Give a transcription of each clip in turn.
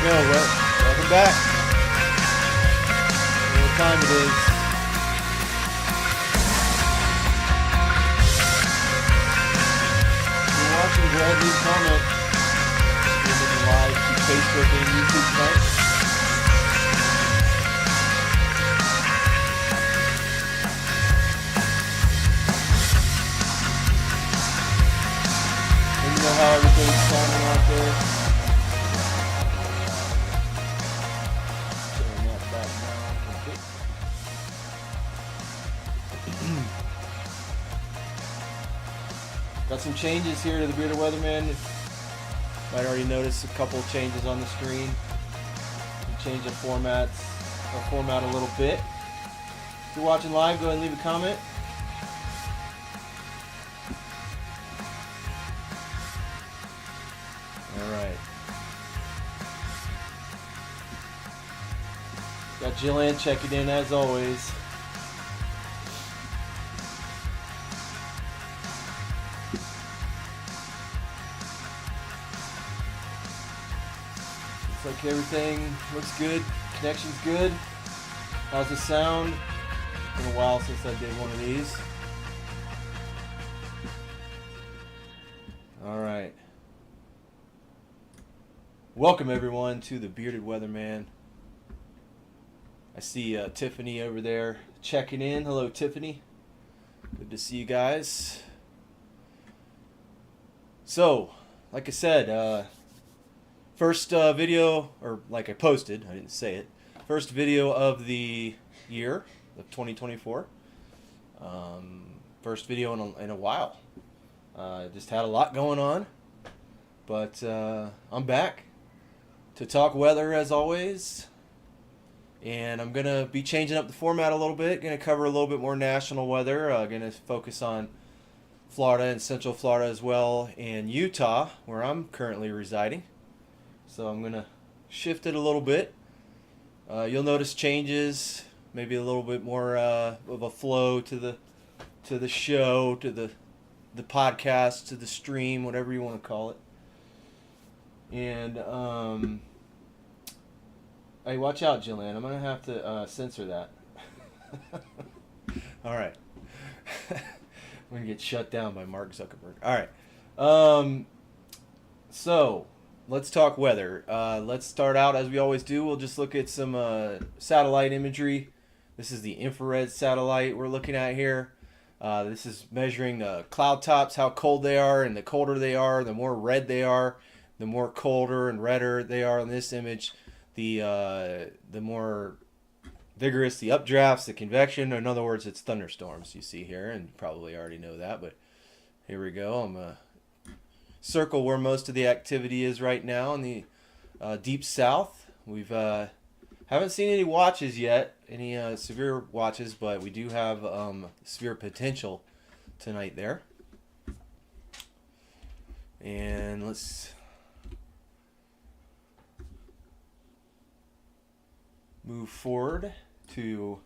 go. Welcome back. What time it is? If you're watching, go ahead and leave a comment. We're looking live to Facebook and YouTube tonight. Let me know how everything's sounding out there. Got some changes here to the Bearded Weatherman. Might already notice a couple of changes on the screen. We changed the format a little bit. If you're watching live, go ahead and leave a comment. Alright. Got Jillian checking in as always. Looks like everything looks good. Connection's good. How's the sound? It's been a while since I did one of these. Alright. Welcome everyone to the Bearded Weatherman. I see Tiffany over there checking in. Hello Tiffany. Good to see you guys. So, like I said, first video, or like I posted, I didn't say it. First video of the year of 2024. First video in a while. Just had a lot going on, but I'm back to talk weather as always. And I'm going to be changing up the format a little bit. Going to cover a little bit more national weather. Going to focus on Florida and Central Florida as well, and Utah, where I'm currently residing. So I'm going to shift it a little bit. You'll notice changes, maybe a little bit more of a flow to the show, to the podcast, to the stream, whatever you want to call it. And hey, watch out, Jillian. I'm going to have to censor that. All right. I'm going to get shut down by Mark Zuckerberg. All right. So, let's talk weather. Let's start out as we always do. We'll just look at some satellite imagery. This is the infrared satellite we're looking at here. This is measuring cloud tops, how cold they are, and the colder they are, the more red they are, the more colder and redder they are in this image. The more vigorous the updrafts, the convection. In other words, it's thunderstorms you see here, and you probably already know that, but here we go. I'm going to circle where most of the activity is right now in the deep south. We've haven't seen any watches yet, any severe watches, but we do have severe potential tonight there. And let's move forward to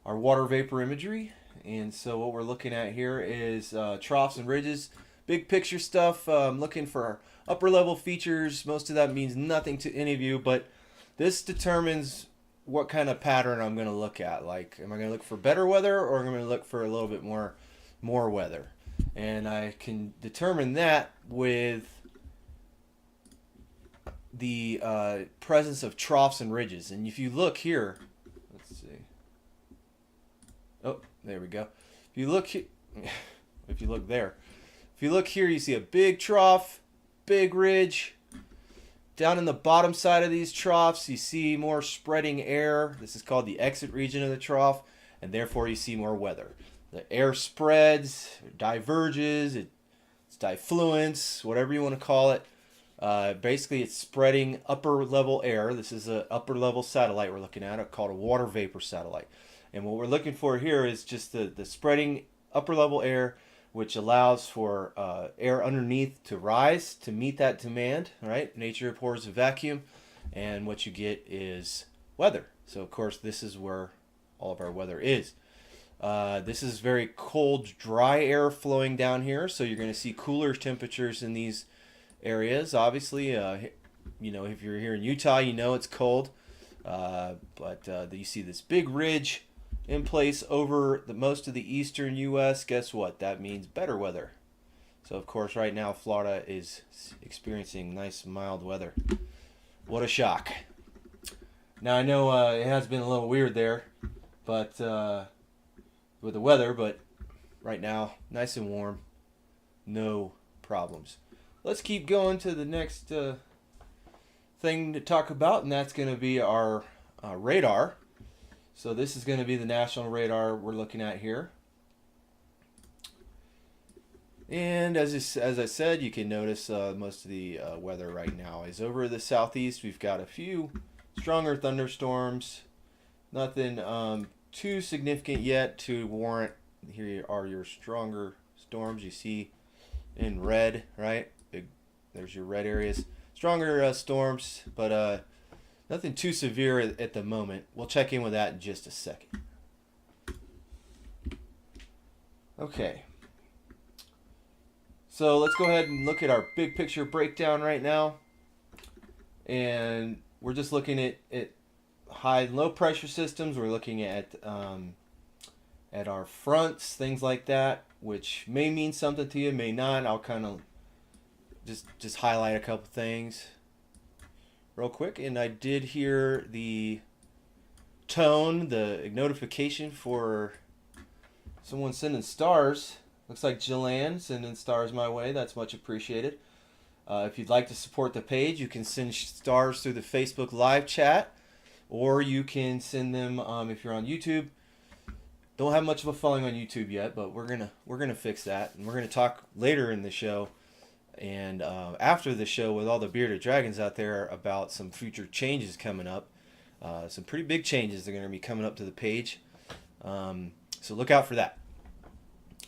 our water vapor imagery. And so what we're looking at here is troughs and ridges, big picture stuff. I'm looking for upper level features. Most of that means nothing to any of you, but this determines what kind of pattern I'm going to look at. Like, am I going to look for better weather, or am I going to look for a little bit more weather? And I can determine that with the presence of troughs and ridges. And if you look here, let's see. Oh, there we go. If you look if you look there, if you look here, you see a big trough, big ridge. Down in the bottom side of these troughs, you see more spreading air. This is called the exit region of the trough, and therefore you see more weather. The air spreads, diverges, it's diffluence, whatever you want to call it. Basically, it's spreading upper level air. This is an upper level satellite we're looking at, called a water vapor satellite. And what we're looking for here is just the spreading upper level air, which allows for air underneath to rise to meet that demand, right? Nature abhors a vacuum, and what you get is weather. So, of course, this is where all of our weather is. This is very cold, dry air flowing down here, so you're going to see cooler temperatures in these areas. Obviously, you know, if you're here in Utah, you know it's cold. But you see this big ridge in place over the most of the eastern U.S. Guess what? That means better weather. So of course, right now Florida is experiencing nice mild weather. What a shock! Now I know it has been a little weird there, but with the weather, but right now nice and warm, no problems. Let's keep going to the next thing to talk about, and that's going to be our radar. So this is going to be the national radar we're looking at here. And as I said, you can notice most of the weather right now is over the southeast. We've got a few stronger thunderstorms. Nothing too significant yet to warrant. Here are your stronger storms. You see in red, right? There's your red areas. Stronger storms, but nothing too severe at the moment. We'll check in with that in just a second. Okay. So let's go ahead and look at our big picture breakdown right now. And we're just looking at high and low pressure systems. We're looking at our fronts, things like that, which may mean something to you, may not. I'll kind of just highlight a couple things real quick. And I did hear the tone, the notification for someone sending stars. Looks like Jillian sending stars my way. That's much appreciated. If you'd like to support the page, you can send stars through the Facebook live chat, or you can send them if you're on YouTube. Don't have much of a following on YouTube yet, but we're gonna fix that, and we're gonna talk later in the show and after the show with all the bearded dragons out there about some future changes coming up. Some pretty big changes that are going to be coming up to the page, so look out for that.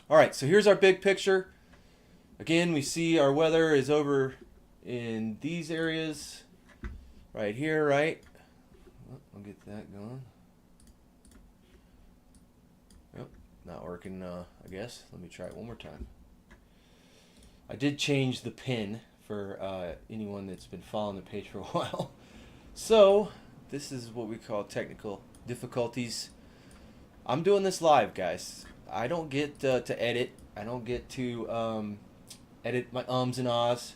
All right, so here's our big picture. Again, we see our weather is over in these areas right here, right? I'll get that going. Yep, not working, I guess. Let me try it one more time. I did change the pin for anyone that's been following the page for a while. So, this is what we call technical difficulties. I'm doing this live, guys. I don't get to edit. I don't get to edit my ums and ahs.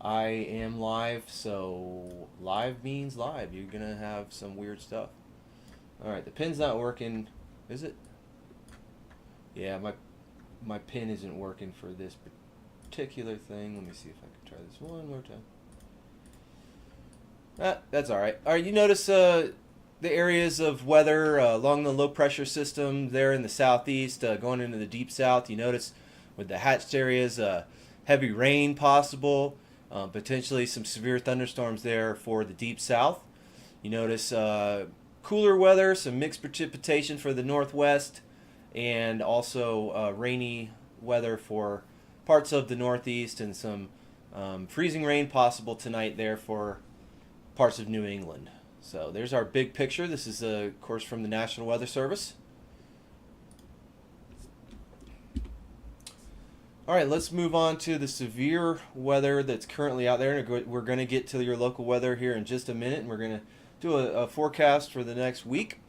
I am live, so live means live. You're going to have some weird stuff. Alright, the pin's not working. Is it? Yeah, my pin isn't working for this particular thing. Let me see if I can try this one more time. That's alright. Alright, you notice the areas of weather along the low pressure system there in the southeast, going into the deep south. You notice with the hatched areas, heavy rain possible, potentially some severe thunderstorms there for the deep south. You notice cooler weather, some mixed precipitation for the northwest, and also rainy weather for parts of the northeast, and some freezing rain possible tonight there for parts of New England. So there's our big picture. This is, of course, from the National Weather Service. All right, let's move on to the severe weather that's currently out there. We're going to get to your local weather here in just a minute, and we're going to do a forecast for the next week.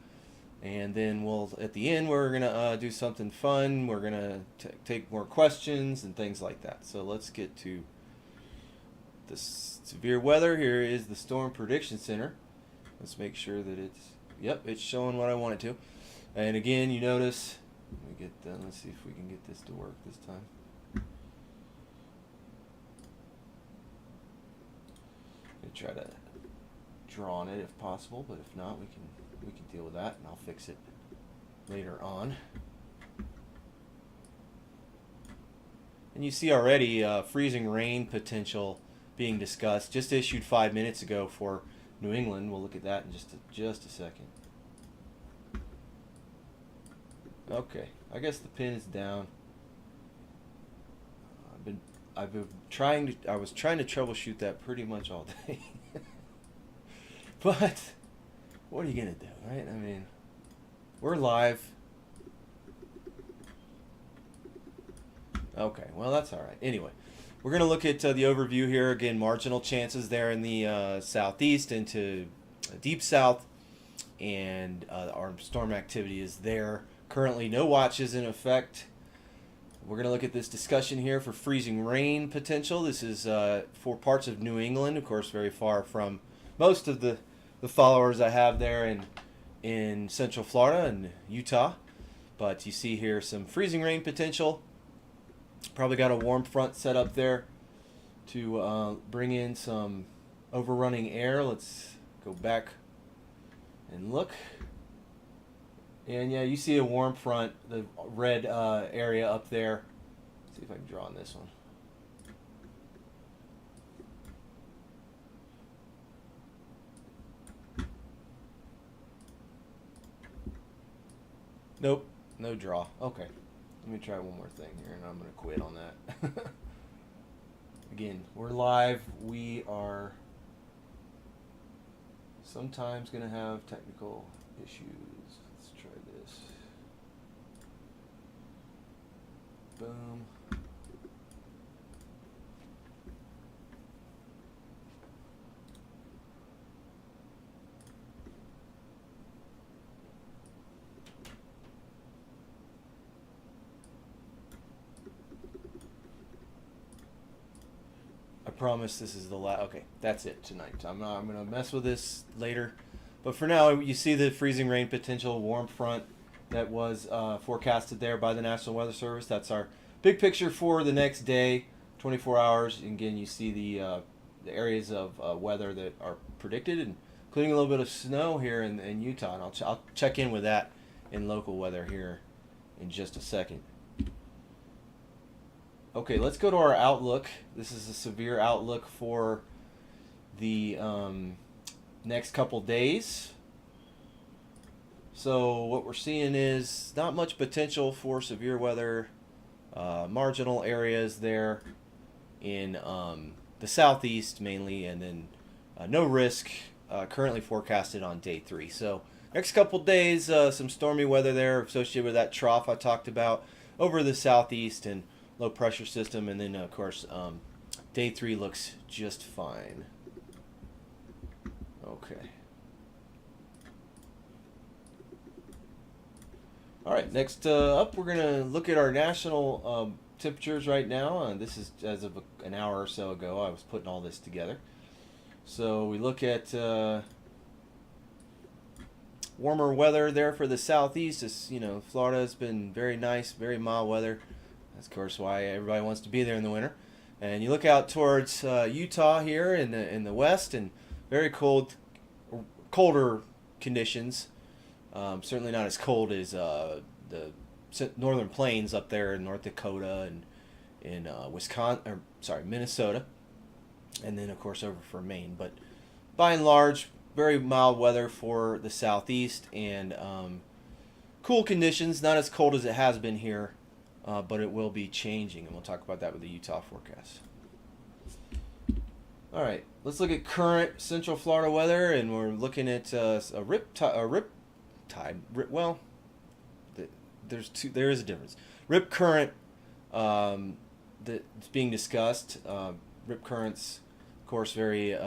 And then at the end, we're going to do something fun. We're going to take more questions and things like that. So let's get to the severe weather. Here is the Storm Prediction Center. Let's make sure that it's showing what I want it to. And again, you notice, let's see if we can get this to work this time. I'm gonna try to draw on it if possible, but if not, we can deal with that, and I'll fix it later on. And you see already freezing rain potential being discussed. Just issued 5 minutes ago for New England. We'll look at that in just a second. Okay, I guess the pin is down. I was trying to troubleshoot that pretty much all day. But what are you gonna do, right? I mean, we're live. Okay, well, that's all right. Anyway, We're going to look at the overview here. Again, marginal chances there in the southeast into deep south, and our storm activity is there. Currently, no watches in effect. We're going to look at this discussion here for freezing rain potential. This is for parts of New England, of course, very far from most of the followers I have there in Central Florida and Utah. But you see here some freezing rain potential. Probably got a warm front set up there to bring in some overrunning air. Let's go back and look. And yeah, you see a warm front, the red area up there. Let's see if I can draw on this one. Nope, no draw. Okay. Let me try one more thing here, and I'm going to quit on that. Again, we're live. We are sometimes going to have technical issues. Let's try this. Boom. I promise this is the last. Okay, that's it tonight. I'm going to mess with this later. But for now, you see the freezing rain potential warm front that was forecasted there by the National Weather Service. That's our big picture for the next day, 24 hours. And again, you see the areas of weather that are predicted, including a little bit of snow here in Utah. And I'll check in with that in local weather here in just a second. Okay, let's go to our outlook. This is a severe outlook for the next couple days. So what we're seeing is not much potential for severe weather, marginal areas there in the southeast mainly, and then no risk currently forecasted on day 3. So next couple days, some stormy weather there associated with that trough I talked about over the southeast and low pressure system, and then of course day 3 looks just fine. Okay. All right, next up we're going to look at our national temperatures right now. This is as of an hour or so ago. I was putting all this together. So we look at warmer weather there for the southeast. It's, Florida has been very nice, very mild weather. That's, of course, why everybody wants to be there in the winter. And you look out towards Utah here in the west, and very colder conditions. Certainly not as cold as the northern plains up there in North Dakota and in Minnesota, and then of course over for Maine. But by and large, very mild weather for the southeast, and cool conditions. Not as cold as it has been here. But it will be changing, and we'll talk about that with the Utah forecast. All right, let's look at current Central Florida weather, and we're looking at a rip tide. Well, there is a difference. Rip current that's being discussed. Rip currents, of course, very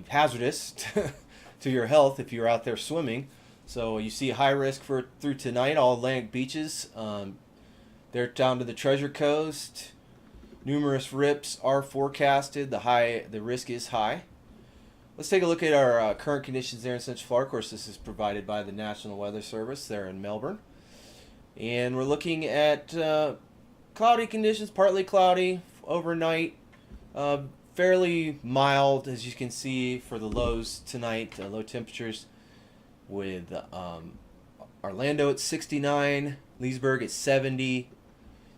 hazardous to your health if you're out there swimming. So you see high risk through tonight, all Atlantic beaches. They're down to the Treasure Coast. Numerous rips are forecasted. The risk is high. Let's take a look at our current conditions there in Central Florida. Of course, this is provided by the National Weather Service there in Melbourne. And we're looking at cloudy conditions, partly cloudy overnight. Fairly mild, as you can see, for the lows tonight. Low temperatures with Orlando at 69, Leesburg at 70.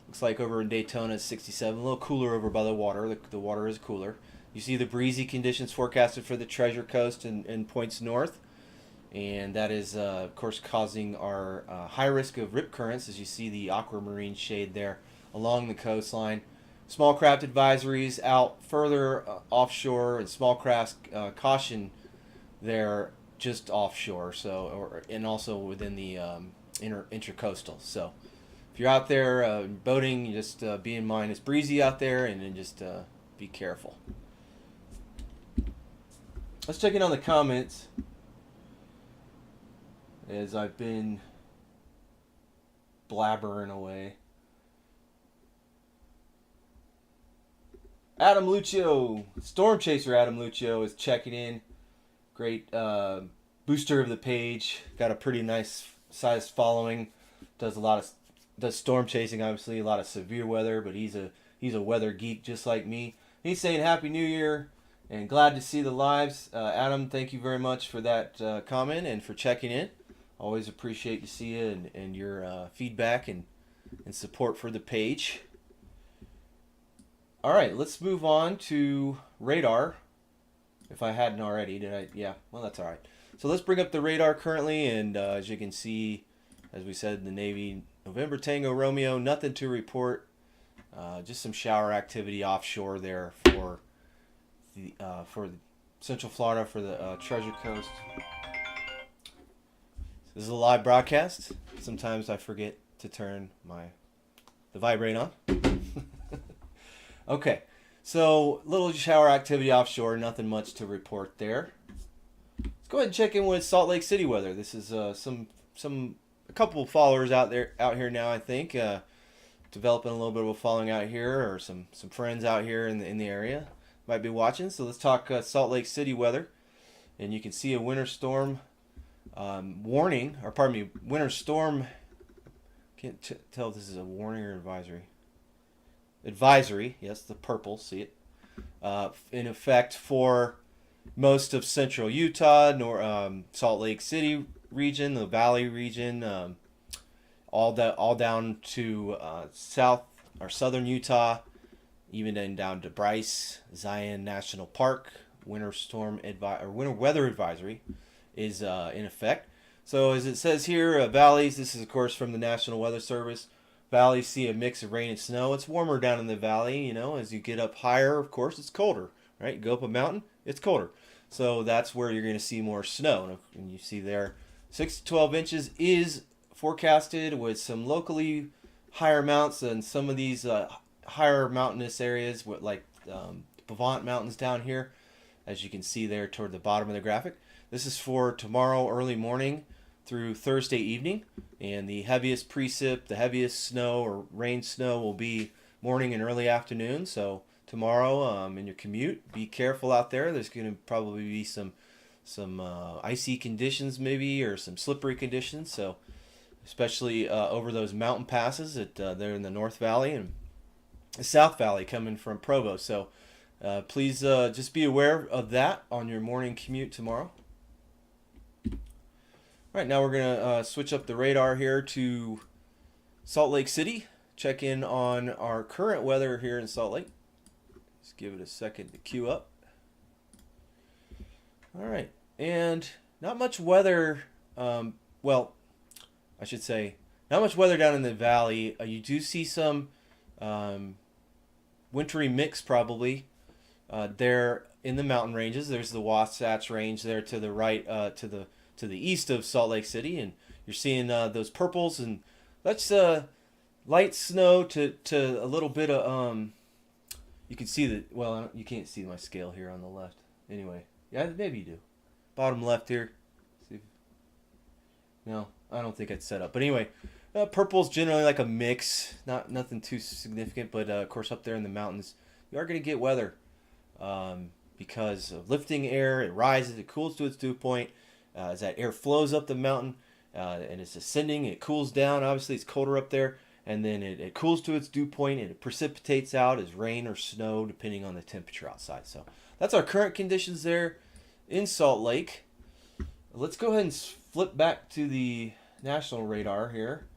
Looks like over in Daytona it's 67. A little cooler over by the water. The water is cooler. You see the breezy conditions forecasted for the Treasure Coast and points north. And that is, of course, causing our high risk of rip currents, as you see the aquamarine shade there along the coastline. Small craft advisories out further offshore, and small craft caution there just offshore, and also within the intercoastal. So if you're out there boating, you just be in mind it's breezy out there, and then just be careful. Let's check in on the comments as I've been blabbering away. Adam Lucio, Storm Chaser Adam Lucio is checking in. Great booster of the page. Got a pretty nice sized following. Does storm chasing, obviously, a lot of severe weather, but he's a weather geek just like me. He's saying Happy New Year and glad to see the lives. Adam, thank you very much for that comment and for checking in. Always appreciate to see you and your feedback and support for the page. All right, let's move on to radar. If I hadn't already, did I? Yeah, well, that's all right. So let's bring up the radar currently, and as you can see, as we said, the Navy, November Tango Romeo, nothing to report. Just some shower activity offshore there for the Central Florida, for the Treasure Coast. This is a live broadcast. Sometimes I forget to turn the vibrate on. Okay, so little shower activity offshore, nothing much to report there. Let's go ahead and check in with Salt Lake City weather. This is a couple of followers out here now, I think, developing a little bit of a following out here, or some friends out here in the area might be watching. So let's talk Salt Lake City weather, and you can see a winter storm warning, or pardon me, winter storm. Can't tell if this is a warning or advisory. Advisory, yes, the purple, see it, in effect for most of central Utah, Salt Lake City region, the Valley region, all down to south or southern Utah, even then down to Bryce, Zion National Park. Winter weather advisory is in effect. So as it says here, valleys. This is of course from the National Weather Service. Valleys see a mix of rain and snow. It's warmer down in the valley, as you get up higher, of course, it's colder, right? You go up a mountain, it's colder. So that's where you're going to see more snow. And you see there, 6 to 12 inches is forecasted with some locally higher amounts than some of these higher mountainous areas, like Pavant Mountains down here, as you can see there toward the bottom of the graphic. This is for tomorrow early morning through Thursday evening, and the heaviest precip, the heaviest snow or rain snow will be morning and early afternoon. So tomorrow in your commute, be careful out there. There's going to probably be some icy conditions maybe, or some slippery conditions. So especially over those mountain passes they're in the North Valley and the South Valley coming from Provo. So please just be aware of that on your morning commute tomorrow. All right, now we're going to switch up the radar here to Salt Lake City. Check in on our current weather here in Salt Lake. Just give it a second to queue up. All right, and not much weather, well, I should say, not much weather down in the valley. You do see some wintry mix probably there in the mountain ranges. There's the Wasatch Range there to the right, to the east of Salt Lake City, and you're seeing those purples, and that's light snow to a little bit of you can see that. Well, you can't see my scale here on the left. Anyway, yeah, maybe you do. Bottom left here. See, no, I don't think it's set up. But anyway, purple's generally like a mix, nothing too significant. But of course, up there in the mountains, you are going to get weather because of lifting air. It rises, it cools to its dew point. As that air flows up the mountain and it's ascending, it cools down. Obviously, it's colder up there, and then it cools to its dew point and it precipitates out as rain or snow, depending on the temperature outside. So that's our current conditions there in Salt Lake. Let's go ahead and flip back to the national radar here,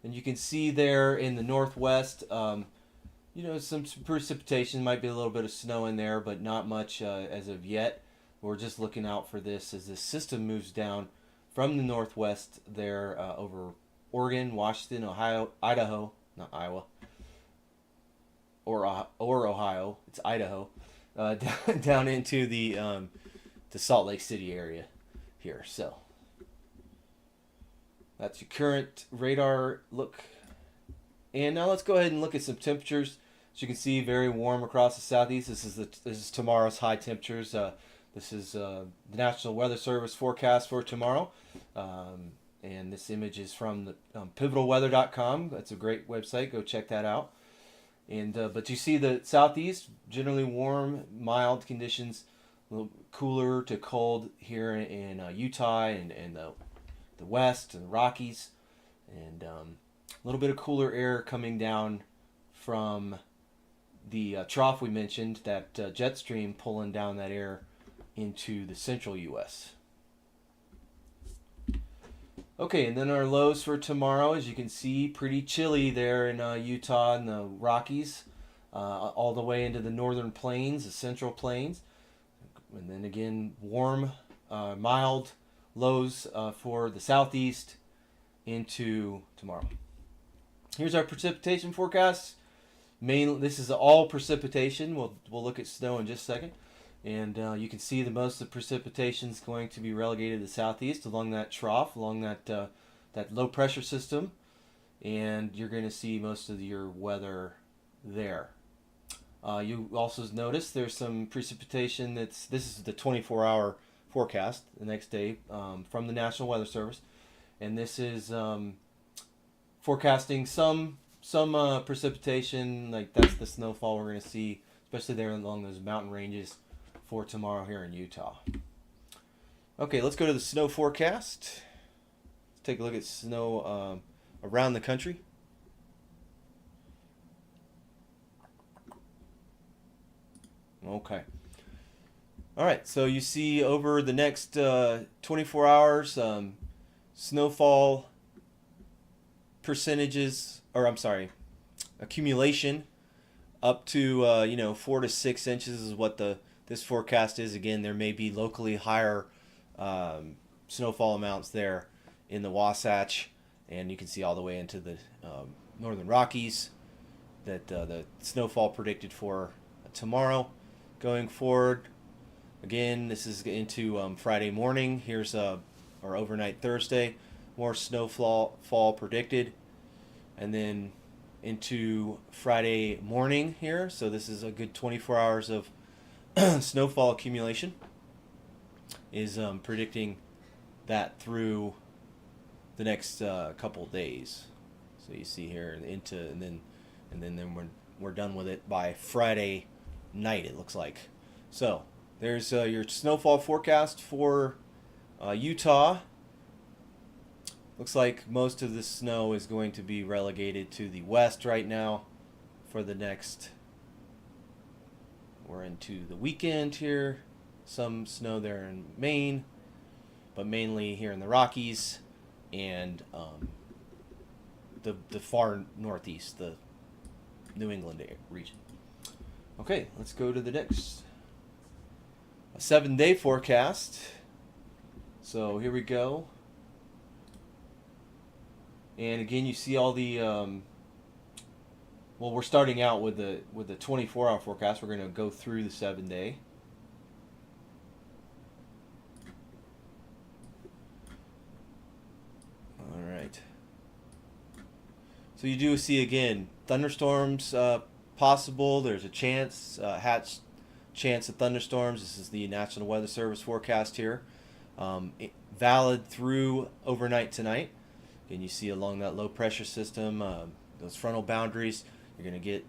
and you can see there in the northwest, some precipitation, might be a little bit of snow in there, but not much as of yet. We're just looking out for this as this system moves down from the northwest there over Oregon, Washington, Ohio, Idaho, not Iowa, or Ohio, it's Idaho, down into the Salt Lake City area here. So that's your current radar look And now let's go ahead and look at some temperatures. As you can see, very warm across the southeast. This is tomorrow's high temperatures. This is the National Weather Service forecast for tomorrow. And this image is from the pivotalweather.com. That's a great website. Go check that out. And but you see the southeast, generally warm, mild conditions, a little cooler to cold here in Utah and the west and the Rockies, and a little bit of cooler air coming down from the trough we mentioned, that jet stream pulling down that air into the central U.S. Okay, and then our lows for tomorrow, as you can see, pretty chilly there in Utah and the Rockies, all the way into the northern plains, the central plains. And then again, warm, mild lows for the southeast into tomorrow. Here's our precipitation forecast. This is all precipitation. We'll look at snow in just a second. And you can see that most of the precipitation is going to be relegated to the southeast along that trough, along that low pressure system. And you're going to see most of your weather there. You also notice there's some precipitation this is the 24-hour forecast the next day from the National Weather Service. And this is forecasting some precipitation, like that's the snowfall we're going to see, especially there along those mountain ranges for tomorrow here in Utah. Okay, let's go to the snow forecast. Let's take a look at snow around the country. Okay. All right, so you see over the next 24 hours, snowfall percentages, or I'm sorry, accumulation up to 4 to 6 inches is what this forecast is. Again, there may be locally higher snowfall amounts there in the Wasatch, and you can see all the way into the northern Rockies that the snowfall predicted for tomorrow. Going forward, again, this is into Friday morning. Here's or overnight Thursday, more snowfall predicted, and then into Friday morning here. So this is a good 24 hours of snowfall accumulation is predicting that through the next couple days. So you see here and then we're done with it by Friday night, it looks like. So there's your snowfall forecast for Utah. Looks like most of the snow is going to be relegated to the west right now for the next. We're into the weekend here. Some snow there in Maine, but mainly here in the Rockies and the far northeast, the New England region. Okay, let's go to the next 7-day forecast. So here we go. And again, you see all the we're starting out with the 24-hour forecast. We're going to go through the 7-day. All right. So you do see again thunderstorms possible. There's a chance chance of thunderstorms. This is the National Weather Service forecast here. Valid through overnight tonight. And you see along that low pressure system, those frontal boundaries, you're going to get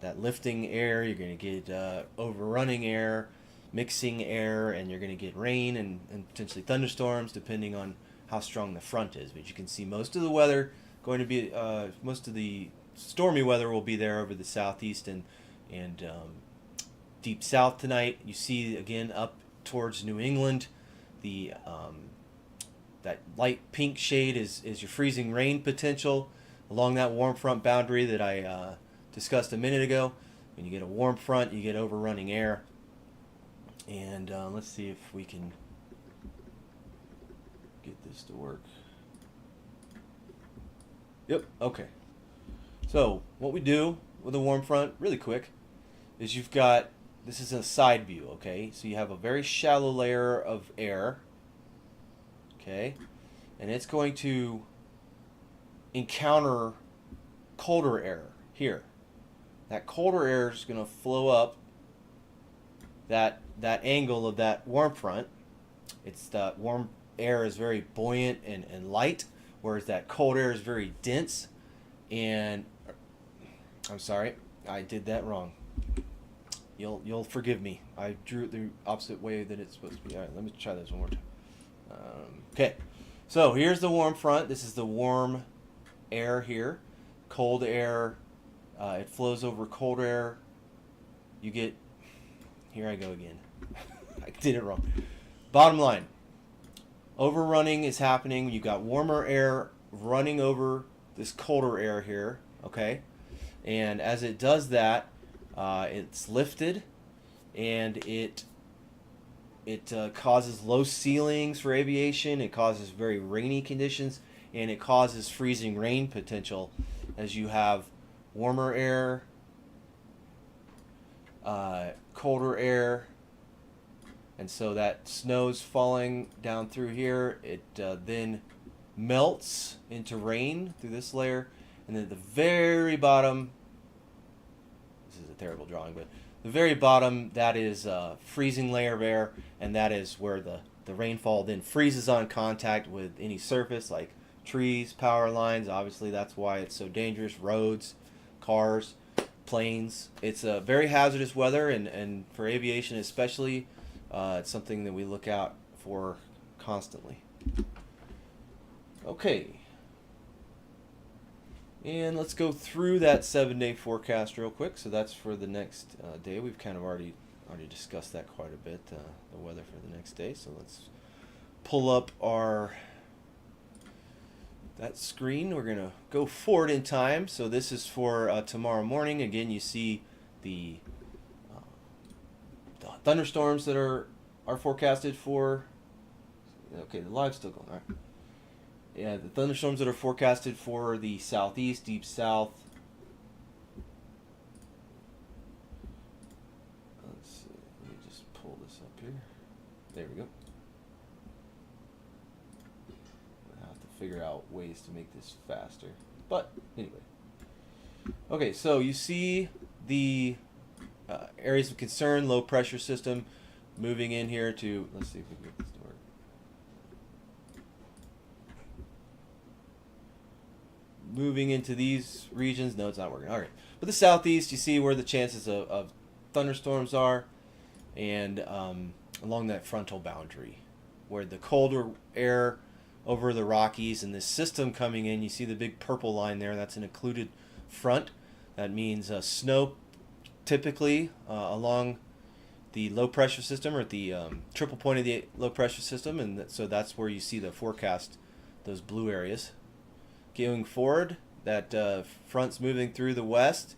that lifting air, you're going to get overrunning air, mixing air, and you're going to get rain and potentially thunderstorms depending on how strong the front is. But you can see most of the weather going to be, most of the stormy weather will be there over the southeast and deep south tonight. You see again up towards New England, the that light pink shade is your freezing rain potential along that warm front boundary that I discussed a minute ago. When you get a warm front, you get overrunning air. And let's see if we can get this to work. Yep, okay. So what we do with a warm front, really quick, is you've got, this is a side view, okay? So you have a very shallow layer of air. Okay, and it's going to encounter colder air here. That colder air is going to flow up that angle of that warm front. It's that warm air is very buoyant and light, whereas that cold air is very dense. And I'm sorry, I did that wrong. You'll forgive me. I drew it the opposite way that it's supposed to be. All right, let me try this one more time. Okay, so here's the warm front. This is the warm air here. Cold air, it flows over cold air. You get, here I go again. I did it wrong. Bottom line, overrunning is happening. You got warmer air running over this colder air here, okay? And as it does that, it's lifted, and it causes low ceilings for aviation. It causes very rainy conditions, and it causes freezing rain potential as you have warmer air, colder air, and so that snow's falling down through here. It then melts into rain through this layer, and then at the very bottom, this is a terrible drawing, but the very bottom, that is a freezing layer of air, and that is where the rainfall then freezes on contact with any surface like trees, power lines. Obviously, that's why it's so dangerous. Roads, cars, planes. It's a very hazardous weather, and for aviation especially, it's something that we look out for constantly. Okay. And let's go through that 7-day forecast real quick. So that's for the next day. We've kind of already discussed that quite a bit, the weather for the next day. So let's pull up that screen. We're going to go forward in time. So this is for tomorrow morning. Again, you see the thunderstorms that are forecasted for. Okay, the live's still going. All right. Yeah, the thunderstorms that are forecasted for the southeast, deep south. Let's see. Let me just pull this up here. There we go. I have to figure out ways to make this faster. But anyway. Okay, so you see the areas of concern, low pressure system moving in here to, let's see if we can get this to work. Moving into these regions. No, it's not working. All right. But the southeast, you see where the chances of thunderstorms are, and along that frontal boundary, where the colder air over the Rockies and this system coming in, you see the big purple line there. That's an occluded front. That means snow typically along the low pressure system, or at the triple point of the low pressure system, and so that's where you see the forecast, those blue areas. Going forward, that front's moving through the west,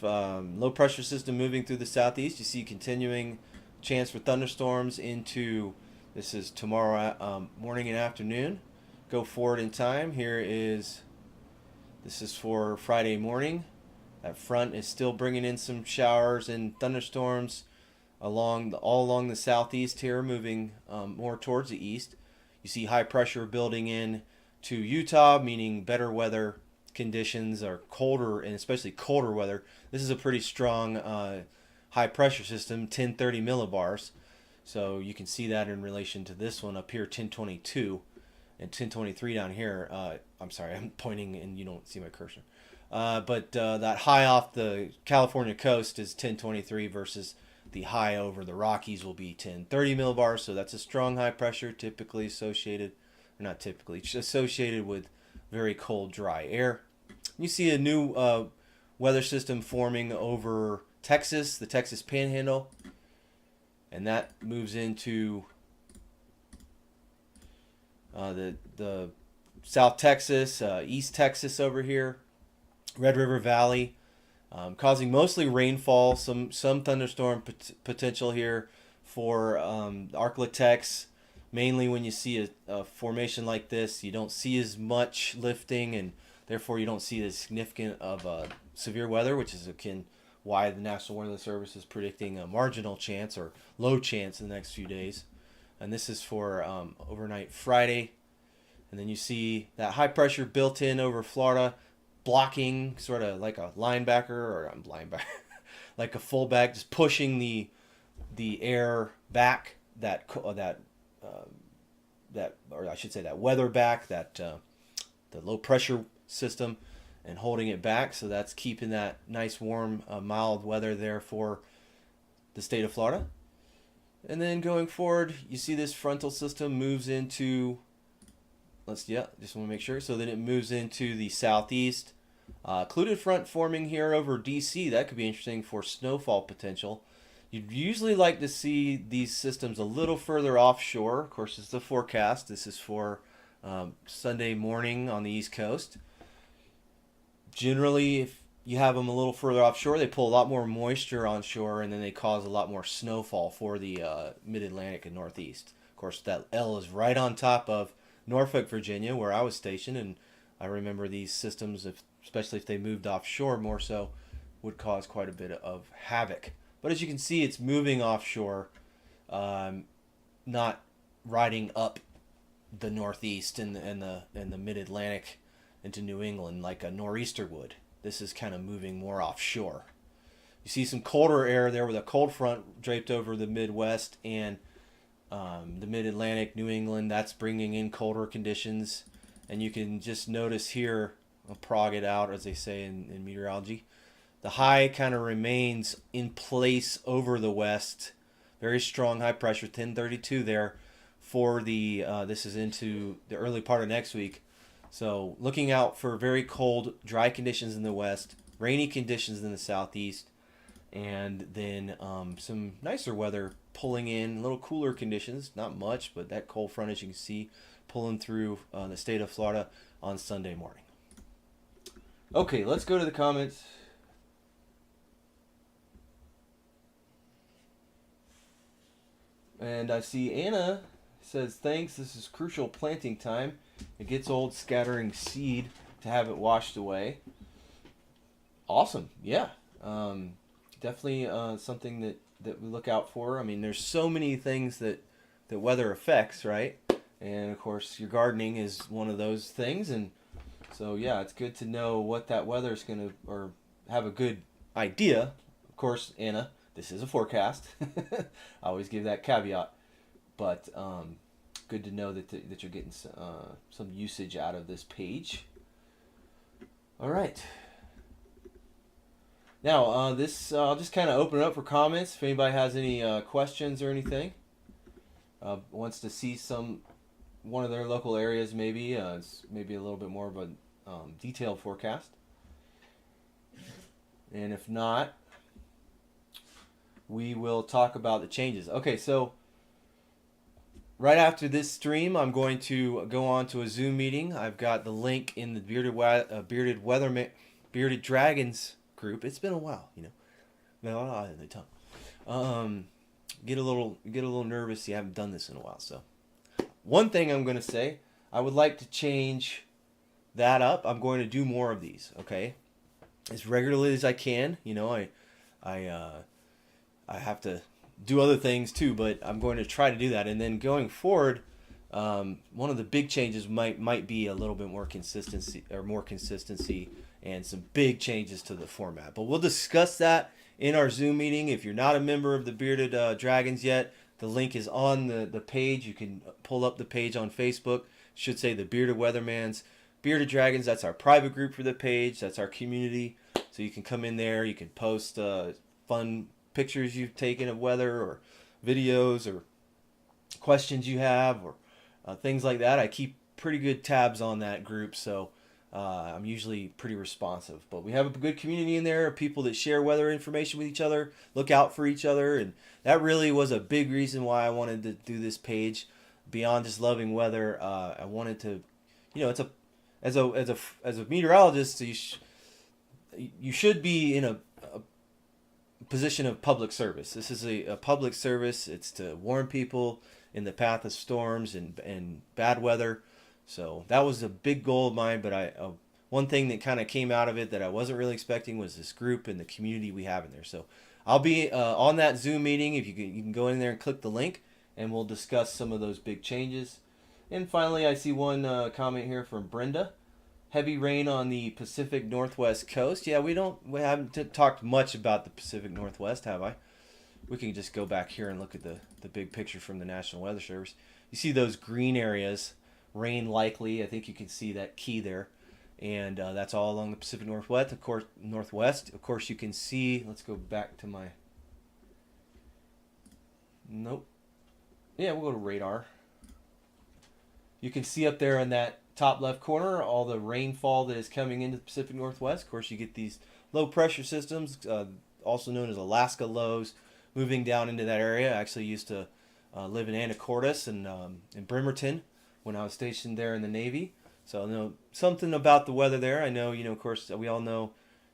low pressure system moving through the southeast. You see continuing chance for thunderstorms into, this is tomorrow morning and afternoon. Go forward in time. This is for Friday morning. That front is still bringing in some showers and thunderstorms all along the southeast here, moving more towards the east. You see high pressure building in to Utah, meaning better weather conditions, or colder, and especially colder weather. This is a pretty strong high pressure system, 1030 millibars. So you can see that in relation to this one up here, 1022, and 1023 down here. I'm sorry, I'm pointing and you don't see my cursor. But that high off the California coast is 1023 versus the high over the Rockies will be 1030 millibars. So that's a strong high pressure, typically associated, or not typically, associated with very cold, dry air. You see a new weather system forming over Texas, the Texas Panhandle, and that moves into the South Texas, East Texas over here, Red River Valley, causing mostly rainfall, some thunderstorm potential here for Arklatex. Mainly when you see a formation like this, you don't see as much lifting, and therefore you don't see as significant of severe weather, which is akin why the National Weather Service is predicting a marginal chance or low chance in the next few days. And this is for overnight Friday. And then you see that high pressure built in over Florida, blocking, sort of like a linebacker or a linebacker, like a fullback, just pushing the air back, or I should say that weather back, the low pressure system, and holding it back. So that's keeping that nice warm mild weather there for the state of Florida. And then going forward, you see this frontal system moves into, just want to make sure. So then it moves into the southeast. Occluded front forming here over DC. That could be interesting for snowfall potential. You'd usually like to see these systems a little further offshore. Of course, it's the forecast. This is for Sunday morning on the East Coast. Generally, if you have them a little further offshore, they pull a lot more moisture onshore, and then they cause a lot more snowfall for the mid-Atlantic and Northeast. Of course, that L is right on top of Norfolk, Virginia, where I was stationed, and I remember these systems, especially if they moved offshore more so, would cause quite a bit of havoc. But as you can see, it's moving offshore, not riding up the Northeast and the mid-Atlantic into New England like a nor'easter would. This is kind of moving more offshore. You see some colder air there with a cold front draped over the Midwest and the Mid-Atlantic, New England. That's bringing in colder conditions. And you can just notice here, I'll prog it out, as they say in meteorology. The high kind of remains in place over the west. Very strong high pressure, 1032 there for the, this is into the early part of next week. So looking out for very cold, dry conditions in the west, rainy conditions in the southeast, and then some nicer weather pulling in, a little cooler conditions, not much, but that cold front, as you can see, pulling through the state of Florida on Sunday morning. Okay, let's go to the comments. And I see Anna says, thanks, this is crucial planting time. It gets old scattering seed to have it washed away. Awesome, yeah. Definitely something that we look out for. I mean, there's so many things that weather affects, right? And of course, your gardening is one of those things. And so, yeah, it's good to know what that weather is going to, or have a good idea. Of course, Anna, this is a forecast. I always give that caveat. But good to know that you're getting some usage out of this page. All right. Now, I'll just kind of open it up for comments. If anybody has any questions or anything, wants to see one of their local areas, maybe it's maybe a little bit more of a detailed forecast. And if not, we will talk about the changes. Okay, so right after this stream, I'm going to go on to a Zoom meeting. I've got the link in the Bearded Dragons group. It's been a while, you know. Get a little nervous. You haven't done this in a while. So, one thing I'm going to say, I would like to change that up. I'm going to do more of these. Okay, as regularly as I can. You know, I have to do other things too, but I'm going to try to do that. And then going forward, one of the big changes might be a little bit more consistency and some big changes to the format. But we'll discuss that in our Zoom meeting. If you're not a member of the Bearded Dragons yet, the link is on the page. You can pull up the page on Facebook. It should say the Bearded Weathermans. Bearded Dragons, that's our private group for the page. That's our community. So you can come in there. You can post fun pictures you've taken of weather, or videos, or questions you have, or things like that. I keep pretty good tabs on that group, so I'm usually pretty responsive. But we have a good community in there of people that share weather information with each other, look out for each other, and that really was a big reason why I wanted to do this page. Beyond just loving weather, I wanted to, you know, it's as a meteorologist, you should be in a position of public service. This is a public service. It's to warn people in the path of storms and bad weather. So that was a big goal of mine. But one thing that kind of came out of it that I wasn't really expecting was this group and the community we have in there. So I'll be on that Zoom meeting. If you can go in there and click the link, and we'll discuss some of those big changes. And finally, I see one comment here from Brenda. heavy rain on the Pacific Northwest coast. Yeah, we haven't talked much about the Pacific Northwest, have I? We can just go back here and look at the big picture from the National Weather Service. You see those green areas, rain likely. I think you can see that key there, and that's all along the Pacific Northwest. Of course, you can see. Let's go back to my. Nope. Yeah, we'll go to radar. You can see up there in that top left corner all the rainfall that is coming into the Pacific Northwest. Of course, you get these low pressure systems, also known as Alaska lows, moving down into that area. I actually used to live in Anacortes and in Bremerton when I was stationed there in the Navy. So I know something about the weather there. I know, of course, we all know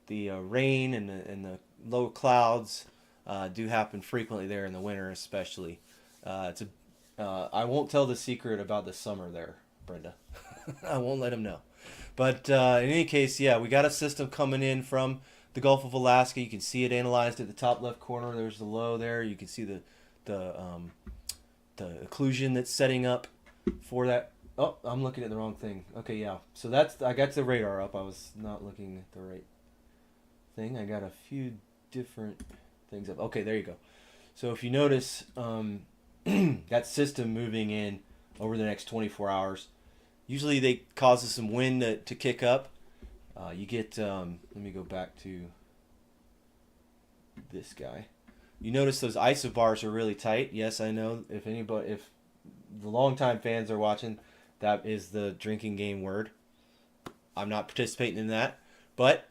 the rain and the low clouds do happen frequently there in the winter, especially. I won't tell the secret about the summer there, Brenda. I won't let him know. But in any case, yeah, we got a system coming in from the Gulf of Alaska. You can see it analyzed at the top left corner. There's the low there. You can see the occlusion that's setting up for that. Oh, I'm looking at the wrong thing. Okay, yeah. So I got the radar up. I was not looking at the right thing. I got a few different things up. Okay, there you go. So if you notice, that system moving in over the next 24 hours, usually they causes some wind to kick up. You get, let me go back to this guy. You notice those isobars are really tight. Yes, I know. If the longtime fans are watching, that is the drinking game word. I'm not participating in that, but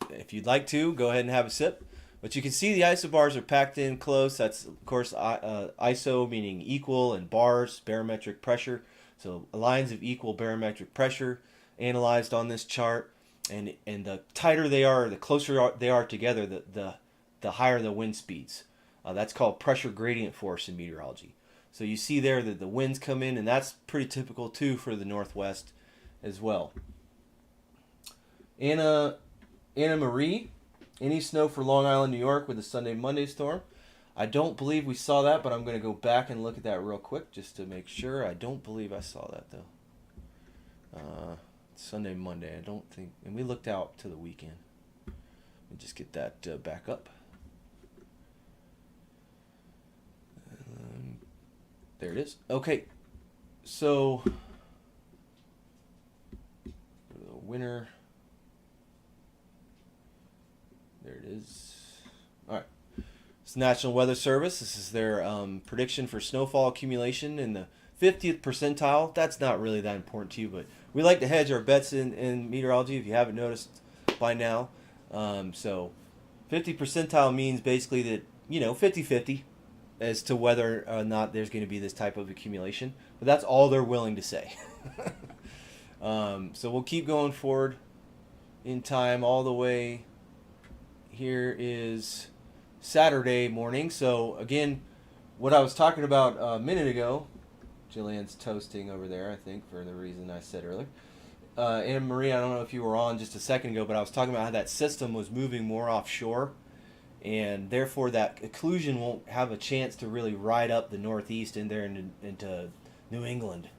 if you'd like to, go ahead and have a sip. But you can see the isobars are packed in close. That's, of course, ISO meaning equal, and bars, barometric pressure. So lines of equal barometric pressure analyzed on this chart. And the tighter they are, the closer they are together, the higher the wind speeds. That's called pressure gradient force in meteorology. So you see there that the winds come in, and that's pretty typical too for the Northwest as well. Anna Marie, any snow for Long Island, New York with the Sunday-Monday storm? I don't believe we saw that, but I'm going to go back and look at that real quick just to make sure. I don't believe I saw that though. Sunday, Monday, I don't think, and we looked out to the weekend. Let me just get that back up. There it is. Okay, so the winter. There it is. All right. It's National Weather Service. This is their prediction for snowfall accumulation in the 50th percentile. That's not really that important to you, but we like to hedge our bets in meteorology, if you haven't noticed by now. So 50 percentile means basically that, 50-50 as to whether or not there's going to be this type of accumulation. But that's all they're willing to say. So we'll keep going forward in time all the way. Here is Saturday morning. So again, what I was talking about a minute ago, Jillian's toasting over there, I think, for the reason I said earlier. Anna Marie, I don't know if you were on just a second ago, but I was talking about how that system was moving more offshore, and therefore that occlusion won't have a chance to really ride up the Northeast in there into New England,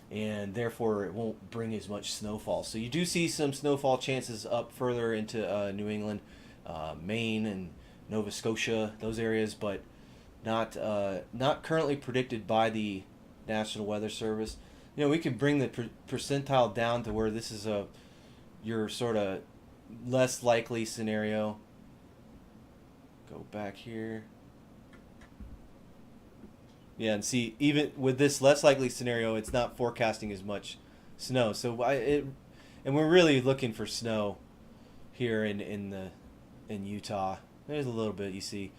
and therefore it won't bring as much snowfall. So you do see some snowfall chances up further into New England, Maine and Nova Scotia, those areas, but not currently predicted by the National Weather Service. We can bring the percentile down to where this is your sort of less likely scenario. Go back here. Yeah, and see, even with this less likely scenario, it's not forecasting as much snow. So and we're really looking for snow here in Utah. There's a little bit you see,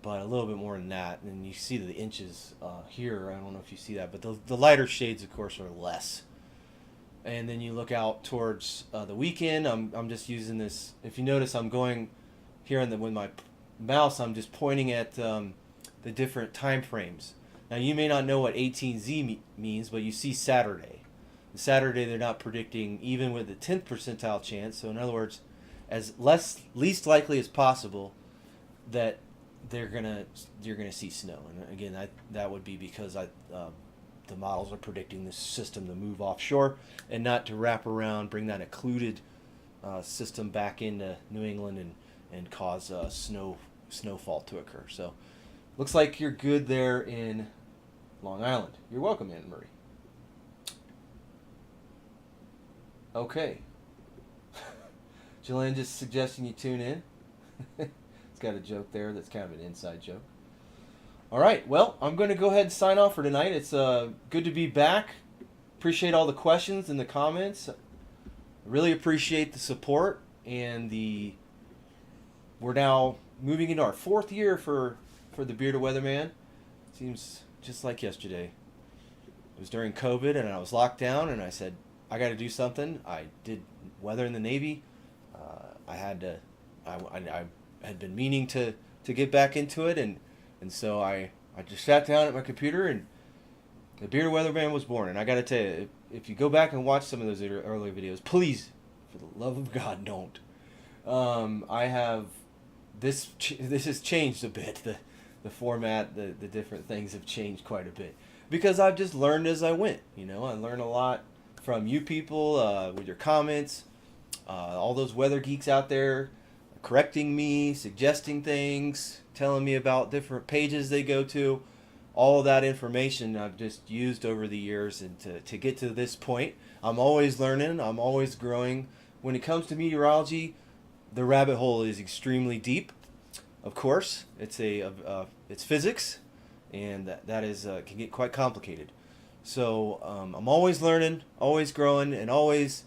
but a little bit more than that. And you see the inches here. I don't know if you see that, but the lighter shades, of course, are less. And then you look out towards the weekend. I'm just using this. If you notice, I'm going here with my mouse. I'm just pointing at the different time frames. Now you may not know what 18Z means, but you see Saturday. Saturday they're not predicting even with the 10th percentile chance. So in other words, as least likely as possible that you're gonna see snow. And again, that would be because the models are predicting this system to move offshore and not to wrap around, bring that occluded system back into New England and cause snowfall to occur. So looks like you're good there in Long Island. You're welcome, Anne Marie. Okay. Jillian just suggesting you tune in. It's got a joke there that's kind of an inside joke. All right, well, I'm going to go ahead and sign off for tonight. It's good to be back. Appreciate all the questions and the comments. Really appreciate the support, and we're now moving into our 4th year for the Bearded Weatherman. Seems just like yesterday. It was during COVID, and I was locked down, and I said, I got to do something. I did weather in the Navy. I had to. I had been meaning to get back into it, and so I just sat down at my computer, and the Bearded Weatherman was born. And I got to tell you, if you go back and watch some of those earlier videos, please, for the love of God, don't. I have this has changed a bit. The format, the different things have changed quite a bit because I've just learned as I went. You know, I learned a lot from you people with your comments, all those weather geeks out there correcting me, suggesting things, telling me about different pages they go to. All of that information I've just used over the years, and to get to this point, I'm always learning, I'm always growing. When it comes to meteorology, the rabbit hole is extremely deep. Of course, it's physics, and that is can get quite complicated. So I'm always learning, always growing, and always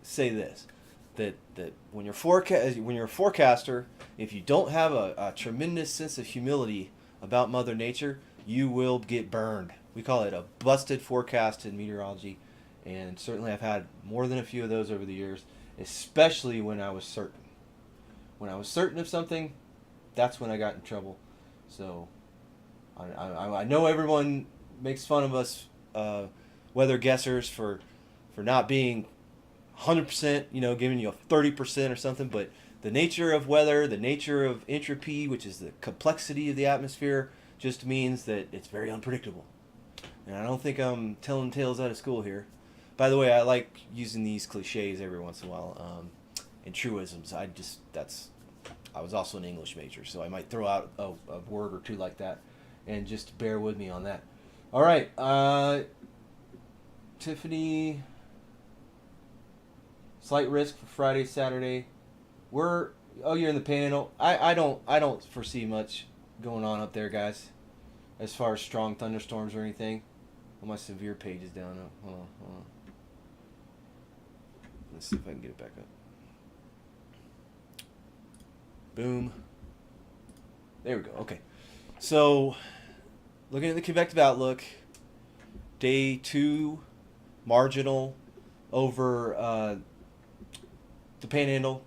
say this. That when you're a forecaster, if you don't have a tremendous sense of humility about Mother Nature, you will get burned. We call it a busted forecast in meteorology, and certainly I've had more than a few of those over the years, especially when I was certain. When I was certain of something, that's when I got in trouble. So I know everyone makes fun of us weather guessers for not being 100%, giving you a 30% or something, but the nature of weather, the nature of entropy, which is the complexity of the atmosphere, just means that it's very unpredictable. And I don't think I'm telling tales out of school here. By the way, I like using these cliches every once in a while, and truisms. I was also an English major, so I might throw out a word or two like that, and just bear with me on that. All right, Tiffany. Slight risk for Friday, Saturday. You're in the Panhandle. I don't foresee much going on up there, guys, as far as strong thunderstorms or anything. Well, my severe page is down. Hold on. Let's see if I can get it back up. Boom. There we go. Okay. So, looking at the convective outlook, day 2, marginal over the Panhandle,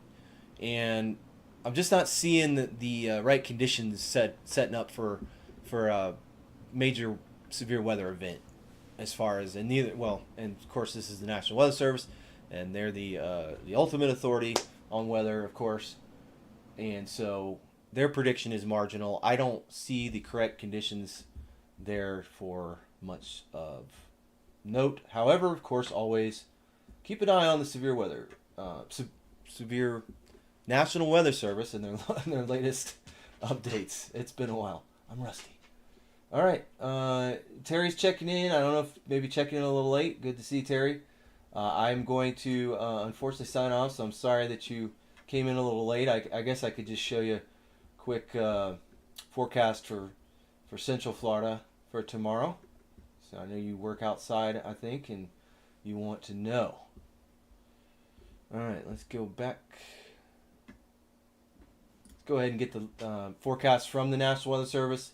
and I'm just not seeing the right conditions setting up for a major severe weather event. As far as and of course this is the National Weather Service, and they're the ultimate authority on weather, of course, and so their prediction is marginal. I don't see the correct conditions there for much of note. However, of course, always keep an eye on the severe weather. Severe National Weather Service and their latest updates. It's been a while. I'm rusty. All right. Terry's checking in. I don't know if maybe checking in a little late. Good to see Terry. I'm going to unfortunately sign off, so I'm sorry that you came in a little late. I guess I could just show you a quick forecast for Central Florida for tomorrow. So I know you work outside, I think, and you want to know. All right, let's go back. Let's go ahead and get the forecast from the National Weather Service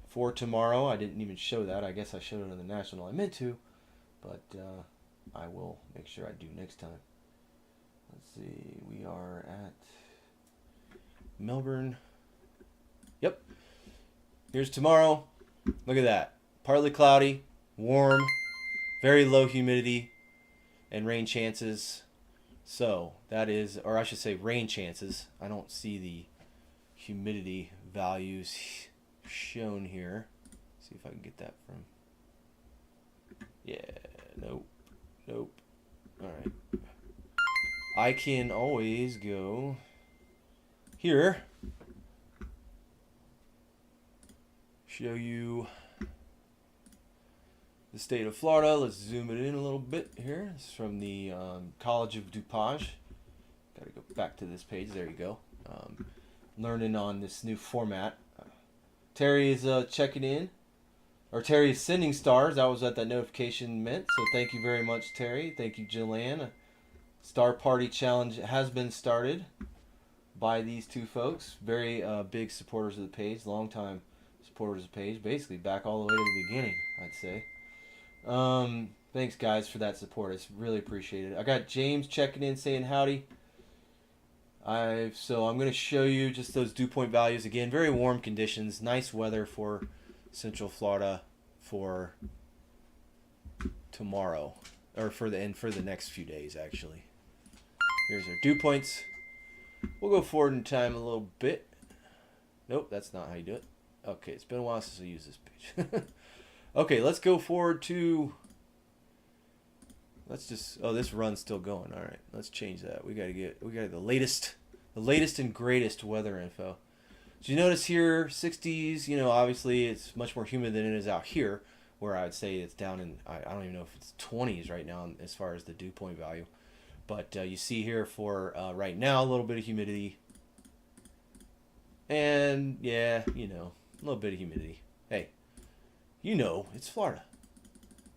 for tomorrow. I didn't even show that. I guess I showed it on the National. I meant to, but I will make sure I do next time. Let's see. We are at Melbourne. Yep. Here's tomorrow. Look at that. Partly cloudy, warm, very low humidity, and rain chances. So that is, or I should say rain chances. I don't see the humidity values shown here. See if I can get that from. Yeah, nope, nope. All right. I can always go here. Show you the state of Florida. Let's zoom it in a little bit here. It's from the College of DuPage. Got to go back to this page. There you go. Learning on this new format. Terry is checking in. Or Terry is sending stars. That was what that notification meant. So thank you very much, Terry. Thank you, Jillian. Star Party Challenge has been started by these two folks. Very big supporters of the page. Long time supporters of the page. Basically back all the way to the beginning, I'd say. Thanks, guys, for that support. It's really appreciated. I got James checking in saying howdy. So I'm going to show you just those dew point values again. Very warm conditions, nice weather for Central Florida for tomorrow, or for the next few days actually. Here's our dew points. We'll go forward in time a little bit. Nope, that's not how you do it. Okay, it's been a while since I used this page. Okay, let's go forward to. Let's just. Oh, this run's still going. All right, let's change that. We got the latest and greatest weather info. So you notice here, 60s. You know, obviously it's much more humid than it is out here, where I'd say it's down in. I don't even know if it's 20s right now as far as the dew point value. But you see here for right now a little bit of humidity. And yeah, you know, a little bit of humidity. Hey, you know, it's Florida.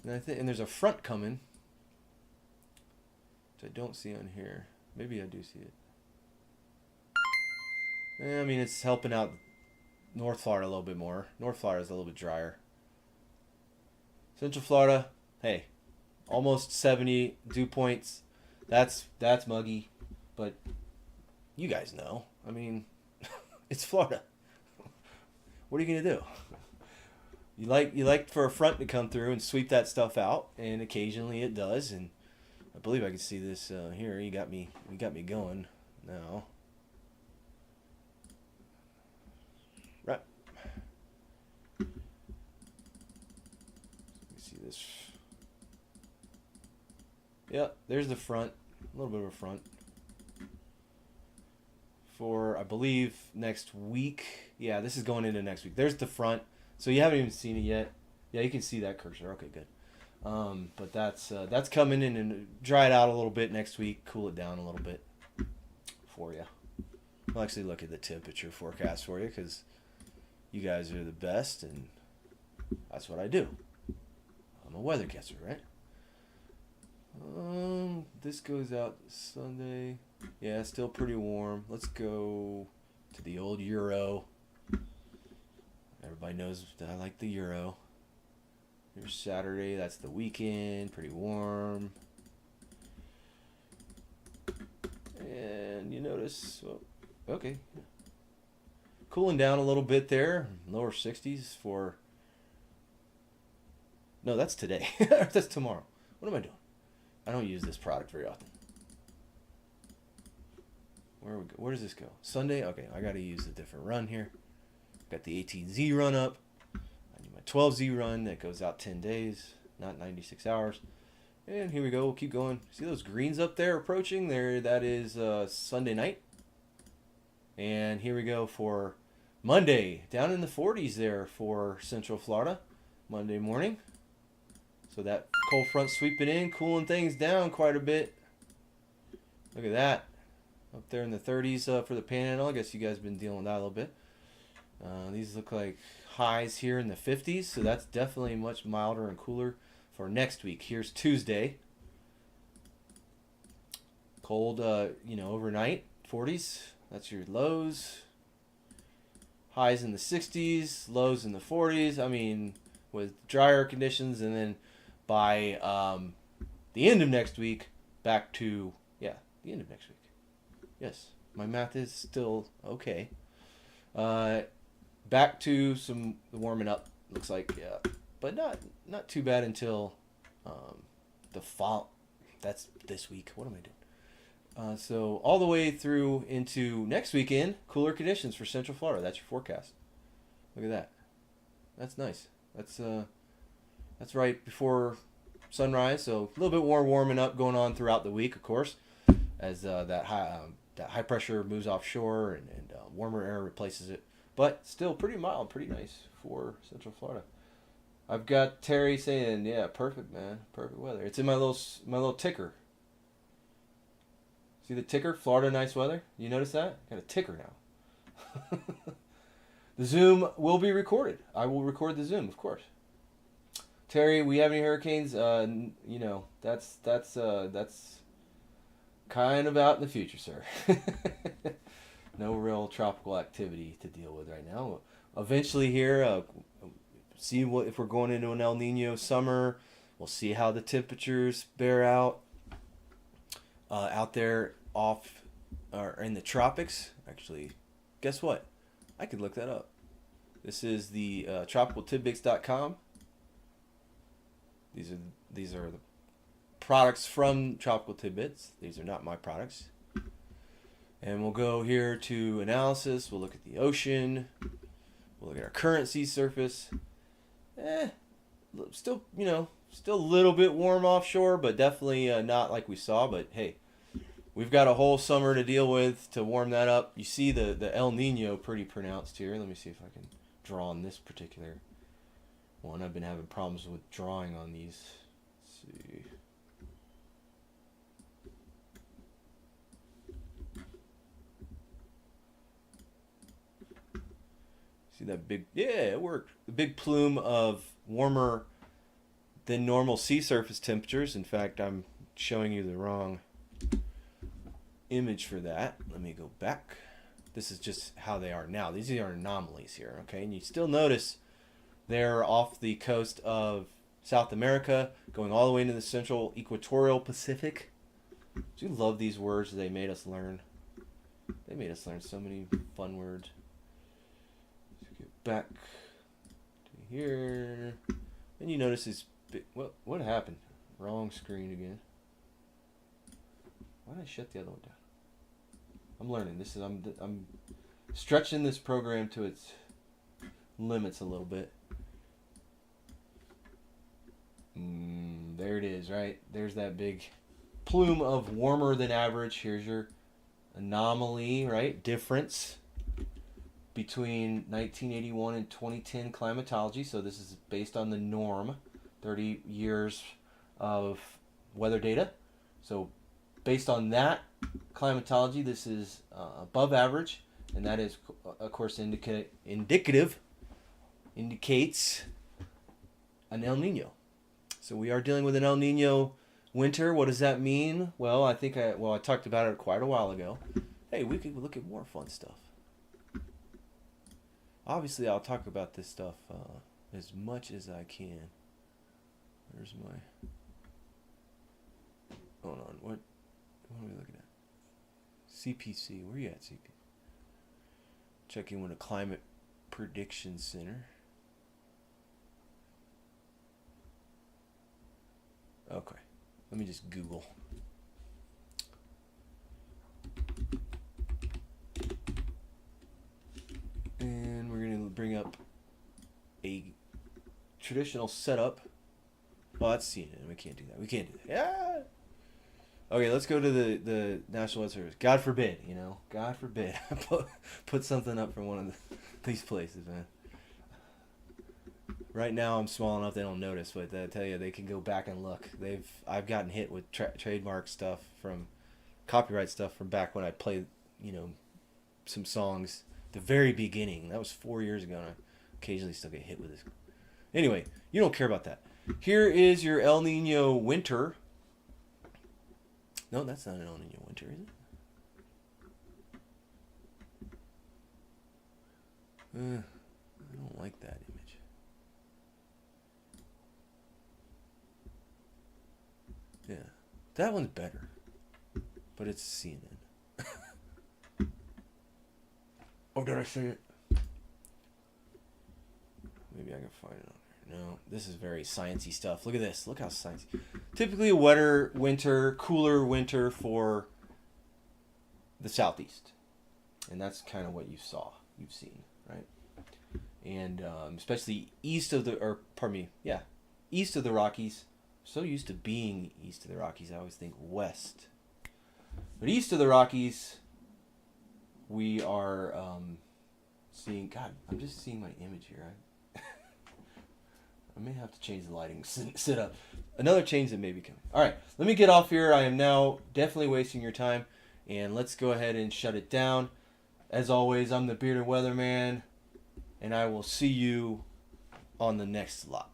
And there's a front coming. Which I don't see on here. Maybe I do see it. I mean, it's helping out North Florida a little bit more. North Florida is a little bit drier. Central Florida, hey, almost 70 dew points. That's muggy, but you guys know. I mean, it's Florida. What are you gonna do? You like for a front to come through and sweep that stuff out, and occasionally it does. And I believe I can see this here. You got me going now. Right. Let me see this. Yeah, there's the front. A little bit of a front. For, I believe, next week. Yeah, this is going into next week. There's the front. So you haven't even seen it yet. Yeah, you can see that cursor. Okay, good. But that's coming in and dry it out a little bit next week. Cool it down a little bit for you. I'll actually look at the temperature forecast for you because you guys are the best, and that's what I do. I'm a weather guesser, right? This goes out Sunday. Yeah, it's still pretty warm. Let's go to the old Euro. Everybody knows that I like the Euro. Here's Saturday. That's the weekend. Pretty warm. And you notice, well, okay. Cooling down a little bit there. Lower 60s for... No, that's today. That's tomorrow. What am I doing? I don't use this product very often. Where does this go? Sunday? Okay, I got to use a different run here. Got the 18Z run up. I need my 12Z run that goes out 10 days, not 96 hours. And here we go. We'll keep going. See those greens up there approaching? There, that is Sunday night. And here we go for Monday. Down in the 40s there for Central Florida. Monday morning. So that cold front sweeping in, cooling things down quite a bit. Look at that. Up there in the 30s for the Panhandle. I guess you guys have been dealing with that a little bit. These look like highs here in the 50s. So that's definitely much milder and cooler for next week. Here's Tuesday. Cold, overnight. 40s. That's your lows. Highs in the 60s. Lows in the 40s. I mean, with drier conditions. And then by the end of next week, back to, the end of next week. Yes, my math is still okay. Back to some warming up, looks like, but not too bad until the fall. That's this week. What am I doing? So all the way through into next weekend, cooler conditions for Central Florida. That's your forecast. Look at that. That's nice. That's right before sunrise, so a little bit more warming up going on throughout the week, of course, as that high pressure moves offshore and warmer air replaces it. But still pretty mild, pretty nice for Central Florida. I've got Terry saying, "Yeah, perfect, man, perfect weather." It's in my little ticker. See the ticker? Florida nice weather. You notice that? Got a ticker now. The Zoom will be recorded. I will record the Zoom, of course. Terry, we have any hurricanes? That's kind of out in the future, sir. No real tropical activity to deal with right now. Eventually here, see what if we're going into an El Nino summer. We'll see how the temperatures bear out there off or in the tropics. Actually, guess what? I could look that up. This is the tropicaltidbits.com. These are the products from Tropical Tidbits. These are not my products. And we'll go here to analysis. We'll look at the ocean. We'll look at our current sea surface. Still a little bit warm offshore, but definitely not like we saw. But hey, we've got a whole summer to deal with to warm that up. You see the El Nino pretty pronounced here. Let me see if I can draw on this particular one. I've been having problems with drawing on these. Let's see. See that big, yeah, it worked. The big plume of warmer than normal sea surface temperatures. In fact, I'm showing you the wrong image for that. Let me go back. This is just how they are now. These are anomalies here, okay? And you still notice they're off the coast of South America, going all the way into the central equatorial Pacific. Do you love these words they made us learn? They made us learn so many fun words. Let's get back to here. And you notice this big, what happened? Wrong screen again. Why did I shut the other one down? I'm learning. I'm stretching this program to its limits a little bit. There it is, right? There's that big plume of warmer than average. Here's your anomaly, right? Difference between 1981 and 2010 climatology. So this is based on the norm, 30 years of weather data. So based on that climatology, this is above average, and that is, of course, indicates an El Nino. So we are dealing with an El Nino winter. What does that mean? Well, I talked about it quite a while ago. Hey, we could look at more fun stuff. Obviously, I'll talk about this stuff as much as I can. Where's my... Hold on, what are we looking at? CPC, where you at, CPC? Checking with a Climate Prediction Center. Okay, let me just Google. And we're going to bring up a traditional setup. Oh, that's CNN. We can't do that. Yeah. Okay, let's go to the National Weather Service. God forbid, God forbid. Put something up from one of these places, man. Right now, I'm small enough they don't notice, but I tell you, they can go back and look. I've gotten hit with trademark stuff copyright stuff from back when I played, some songs. The very beginning. That was 4 years ago, and I occasionally still get hit with this. Anyway, you don't care about that. Here is your El Nino winter. No, that's not an El Nino winter, is it? I don't like that image. Yeah, that one's better, but it's CNN. Oh, did I say it? Maybe I can find it on there. No, this is very sciencey stuff. Look at this. Look how sciencey. Typically a wetter winter, cooler winter for the southeast. And that's kind of what you've seen, right? and especially east of the, or pardon me, yeah, east of the Rockies. So used to being east of the Rockies, I always think west. But east of the Rockies, we are seeing. God, I'm just seeing my image here. I may have to change the lighting. Sit up. Another change that may be coming. All right, let me get off here. I am now definitely wasting your time, and let's go ahead and shut it down. As always, I'm the Bearded Weatherman, and I will see you on the next live.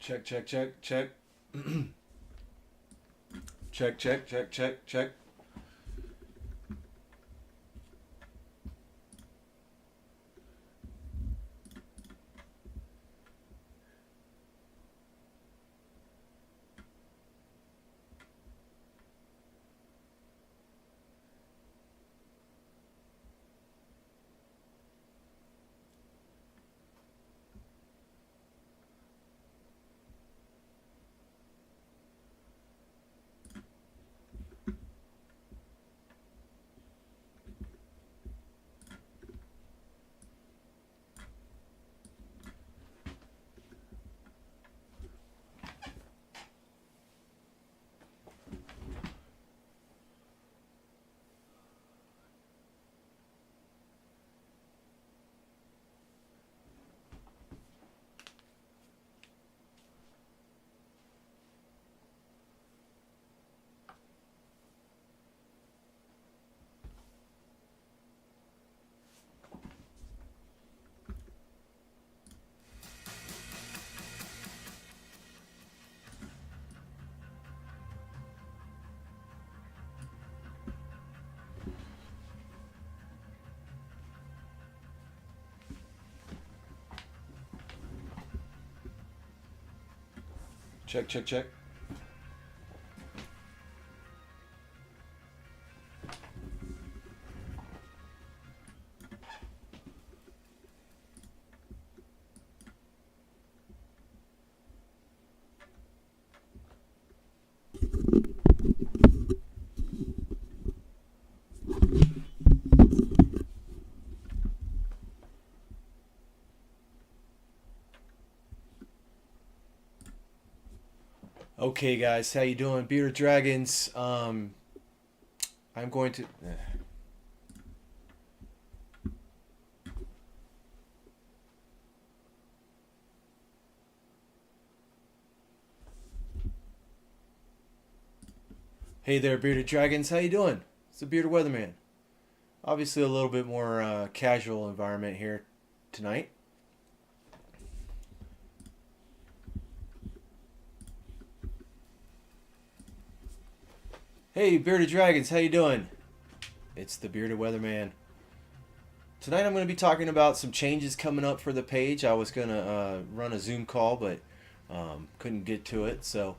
Check, check, check, check. Check, check, check, check, check. Check, check, check. Okay, guys, how you doing? Bearded Dragons. I'm going to. Hey there, Bearded Dragons. How you doing? It's the Bearded Weatherman. Obviously, a little bit more casual environment here tonight. Hey, Bearded Dragons. How you doing? It's the Bearded Weatherman. Tonight, I'm going to be talking about some changes coming up for the page. I was going to run a Zoom call, but couldn't get to it, so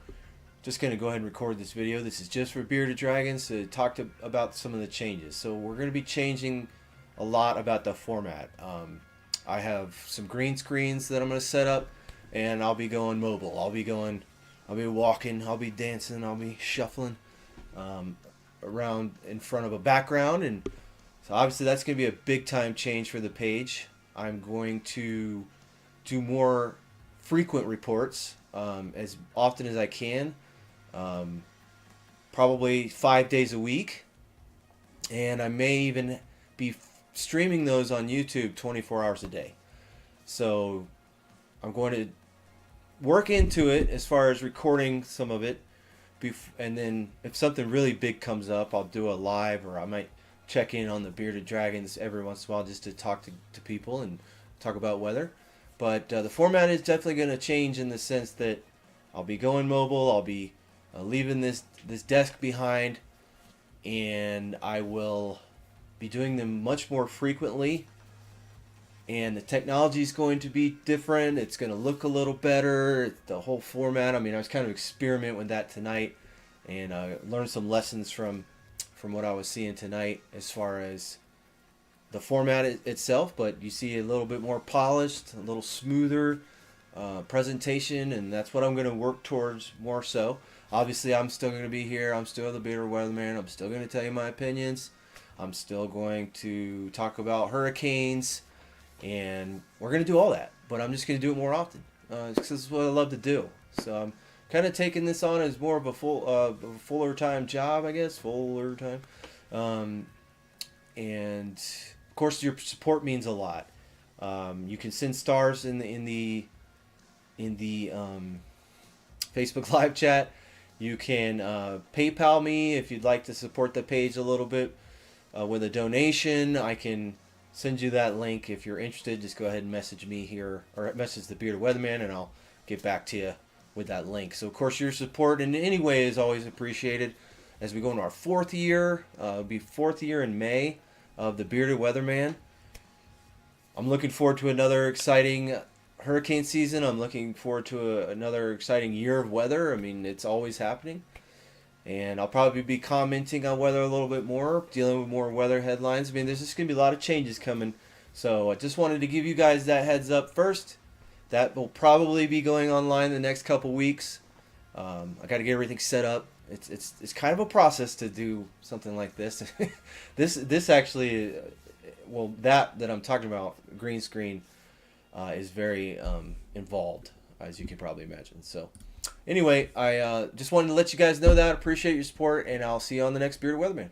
just going to go ahead and record this video. This is just for Bearded Dragons to talk about some of the changes. So we're going to be changing a lot about the format. I have some green screens that I'm going to set up, and I'll be going mobile. I'll be walking, I'll be dancing, I'll be shuffling around in front of a background, and so obviously that's going to be a big time change for the page. I'm going to do more frequent reports as often as I can. Probably 5 days a week, and I may even be streaming those on YouTube 24 hours a day. So I'm going to work into it as far as recording some of it, and then if something really big comes up, I'll do a live, or I might check in on the Bearded Dragons every once in a while just to talk to people and talk about weather. But the format is definitely going to change in the sense that I'll be going mobile, I'll be leaving this desk behind, and I will be doing them much more frequently, and the technology is going to be different. It's going to look a little better, the whole format. I mean, I was kind of experimenting with that tonight, and learned some lessons from what I was seeing tonight as far as the format itself, but you see a little bit more polished, a little smoother presentation, and that's what I'm going to work towards more so. Obviously, I'm still going to be here. I'm still the Bearded Weatherman. I'm still going to tell you my opinions. I'm still going to talk about hurricanes, and we're going to do all that. But I'm just going to do it more often. This is what I love to do. So I'm kind of taking this on as more of a fuller time job, I guess. Fuller time. And of course, your support means a lot. You can send stars in the Facebook live chat. You can PayPal me if you'd like to support the page a little bit with a donation. I can send you that link if you're interested. Just go ahead and message me here, or message the Bearded Weatherman, and I'll get back to you with that link. So of course your support in any way is always appreciated. As we go into our 4th year, it'll be 4th year in May of the Bearded Weatherman. I'm looking forward to another exciting hurricane season. I'm looking forward to another exciting year of weather. I mean, it's always happening. And I'll probably be commenting on weather a little bit more, dealing with more weather headlines. I mean, there's just going to be a lot of changes coming. So I just wanted to give you guys that heads up first. That will probably be going online the next couple weeks. I got to get everything set up. It's kind of a process to do something like this. this actually, well, that I'm talking about, green screen, is very involved, as you can probably imagine. So anyway, I just wanted to let you guys know that. Appreciate your support, and I'll see you on the next Bearded Weatherman.